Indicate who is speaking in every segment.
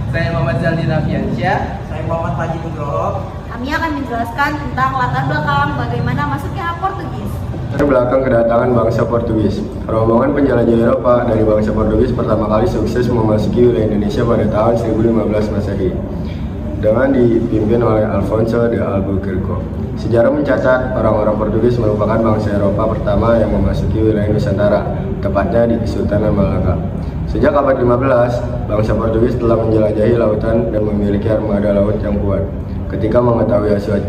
Speaker 1: Saya Muhammad Zaldi Rafiansyah.
Speaker 2: Saya Muhammad Faji Nugroho.
Speaker 3: Kami akan menjelaskan tentang latar belakang bagaimana masuknya Portugis.
Speaker 4: Latar belakang kedatangan bangsa Portugis. Rombongan penjelajah Eropa dari bangsa Portugis pertama kali sukses memasuki wilayah Indonesia pada tahun 1015 Masehi dengan dipimpin oleh Alfonso de Albuquerque. Sejarah mencatat orang-orang Portugis merupakan bangsa Eropa pertama yang memasuki wilayah Nusantara, tepatnya di Kesultanan Malaka. Sejak abad 15, bangsa Portugis telah menjelajahi lautan dan memiliki armada laut yang kuat. Ketika mengetahui Asia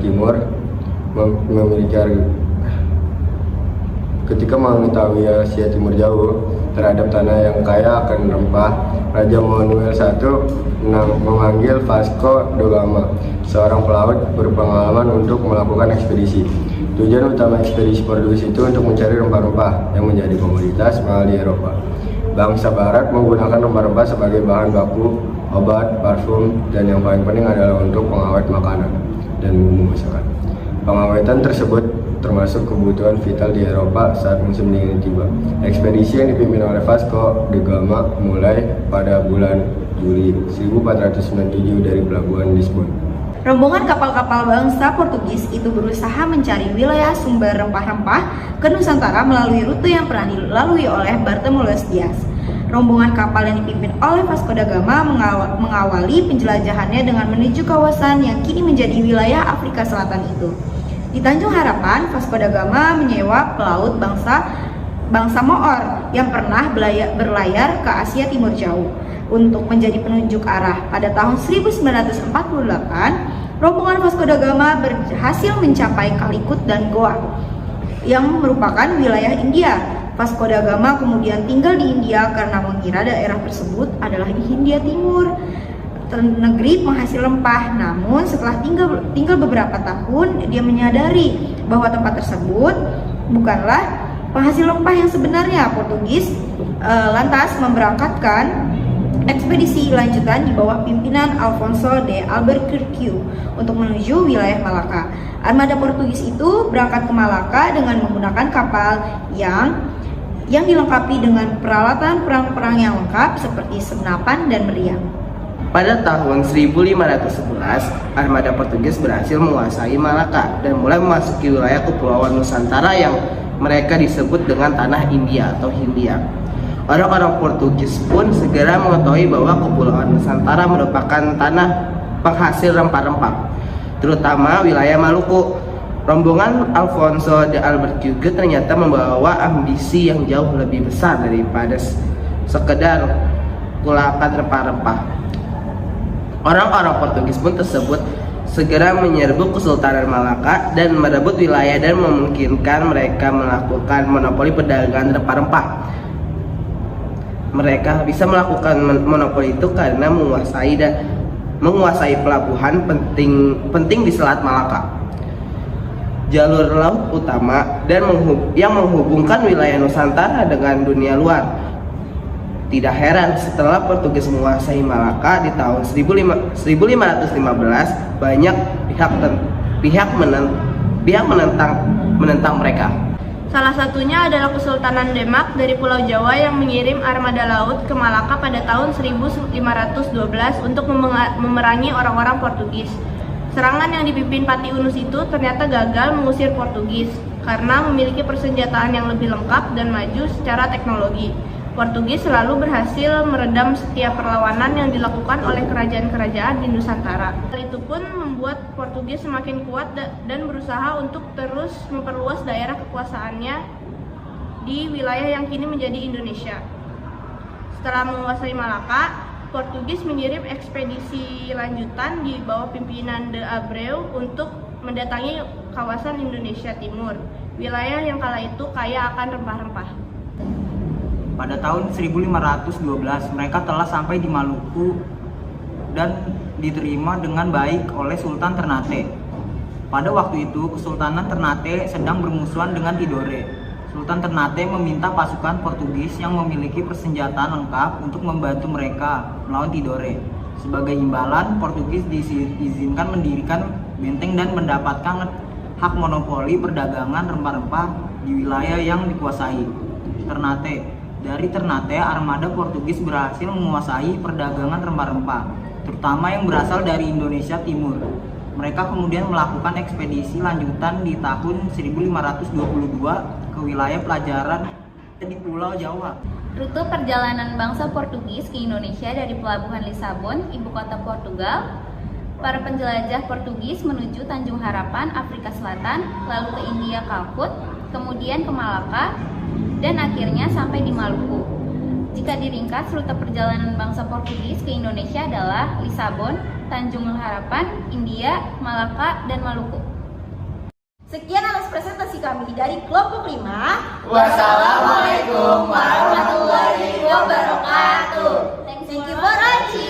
Speaker 4: Timur jauh terhadap tanah yang kaya akan rempah, Raja Manuel I memanggil Vasco da Gama, seorang pelaut berpengalaman untuk melakukan ekspedisi. Tujuan utama ekspedisi Portugis itu untuk mencari rempah-rempah yang menjadi komoditas mahal di Eropa. Bangsa Barat menggunakan rempah-rempah sebagai bahan baku, obat, parfum, dan yang paling penting adalah untuk pengawet makanan dan bumbu masakan. Pengawetan tersebut termasuk kebutuhan vital di Eropa saat musim dingin tiba. Ekspedisi yang dipimpin oleh Vasco da Gama mulai pada bulan Juli 1497 dari pelabuhan Lisbon.
Speaker 3: Rombongan kapal-kapal bangsa Portugis itu berusaha mencari wilayah sumber rempah-rempah ke Nusantara melalui rute yang pernah dilalui oleh Bartolomeu Dias. Rombongan kapal yang dipimpin oleh Vasco da Gama mengawali penjelajahannya dengan menuju kawasan yang kini menjadi wilayah Afrika Selatan itu. Di Tanjung Harapan, Vasco da Gama menyewa pelaut bangsa Moor yang pernah berlayar ke Asia Timur jauh untuk menjadi penunjuk arah. Pada tahun 1948, rombongan Vasco da Gama berhasil mencapai Calicut dan Goa yang merupakan wilayah India. Vasco da Gama kemudian tinggal di India karena mengira daerah tersebut adalah di Hindia Timur, negeri penghasil rempah. Namun setelah tinggal beberapa tahun, dia menyadari bahwa tempat tersebut bukanlah penghasil rempah yang sebenarnya. Portugis lantas memberangkatkan ekspedisi lanjutan di bawah pimpinan Alfonso de Albuquerque untuk menuju wilayah Malaka. Armada Portugis itu berangkat ke Malaka dengan menggunakan kapal yang dilengkapi dengan peralatan perang yang lengkap seperti senapan dan meriam.
Speaker 1: Pada tahun 1511, armada Portugis berhasil menguasai Malaka dan mulai memasuki wilayah kepulauan Nusantara yang mereka disebut dengan tanah India atau Hindia. Orang-orang Portugis pun segera mengetahui bahwa kepulauan Nusantara merupakan tanah penghasil rempah-rempah, terutama wilayah Maluku. Rombongan Alfonso de Albuquerque ternyata membawa ambisi yang jauh lebih besar daripada sekedar kulakan rempah-rempah. Orang-orang Portugis pun tersebut segera menyerbu Kesultanan Malaka dan merebut wilayah dan memungkinkan mereka melakukan monopoli perdagangan rempah-rempah. Mereka bisa melakukan monopoli itu karena menguasai pelabuhan penting di Selat Malaka, jalur laut utama dan yang menghubungkan wilayah Nusantara dengan dunia luar. Tidak heran setelah Portugis menguasai Malaka di tahun 1515, banyak pihak menentang mereka.
Speaker 5: Salah satunya adalah Kesultanan Demak dari Pulau Jawa yang mengirim armada laut ke Malaka pada tahun 1512 untuk memerangi orang-orang Portugis. Serangan yang dipimpin Pati Unus itu ternyata gagal mengusir Portugis karena memiliki persenjataan yang lebih lengkap dan maju secara teknologi. Portugis selalu berhasil meredam setiap perlawanan yang dilakukan oleh kerajaan-kerajaan di Nusantara. Hal itu pun membuat Portugis semakin kuat dan berusaha untuk terus memperluas daerah kekuasaannya di wilayah yang kini menjadi Indonesia. Setelah menguasai Malaka, Portugis mengirim ekspedisi lanjutan di bawah pimpinan De Abreu untuk mendatangi kawasan Indonesia Timur, wilayah yang kala itu kaya akan rempah-rempah.
Speaker 2: Pada tahun 1512 mereka telah sampai di Maluku dan diterima dengan baik oleh Sultan Ternate. Pada waktu itu Kesultanan Ternate sedang bermusuhan dengan Tidore. Sultan Ternate meminta pasukan Portugis yang memiliki persenjataan lengkap untuk membantu mereka melawan Tidore. Sebagai imbalan, Portugis diizinkan mendirikan benteng dan mendapatkan hak monopoli perdagangan rempah-rempah di wilayah yang dikuasai Ternate. Dari Ternate, armada Portugis berhasil menguasai perdagangan rempah-rempah. terutama yang berasal dari Indonesia Timur. Mereka kemudian melakukan ekspedisi lanjutan di tahun 1522 ke wilayah pelajaran di Pulau Jawa.
Speaker 6: Rute perjalanan bangsa Portugis ke Indonesia dari Pelabuhan Lisabon, ibu kota Portugal. Para penjelajah Portugis menuju Tanjung Harapan, Afrika Selatan, lalu ke India Kalkut, kemudian ke Malaka, dan akhirnya sampai di Maluku. Jika diringkas, rute perjalanan bangsa Portugis ke Indonesia adalah Lisabon, Tanjung Harapan, India, Malaka, dan Maluku.
Speaker 3: Sekian atas presentasi kami dari kelompok 5.
Speaker 1: Wassalamualaikum warahmatullahi wabarakatuh.
Speaker 3: Thank you for watching.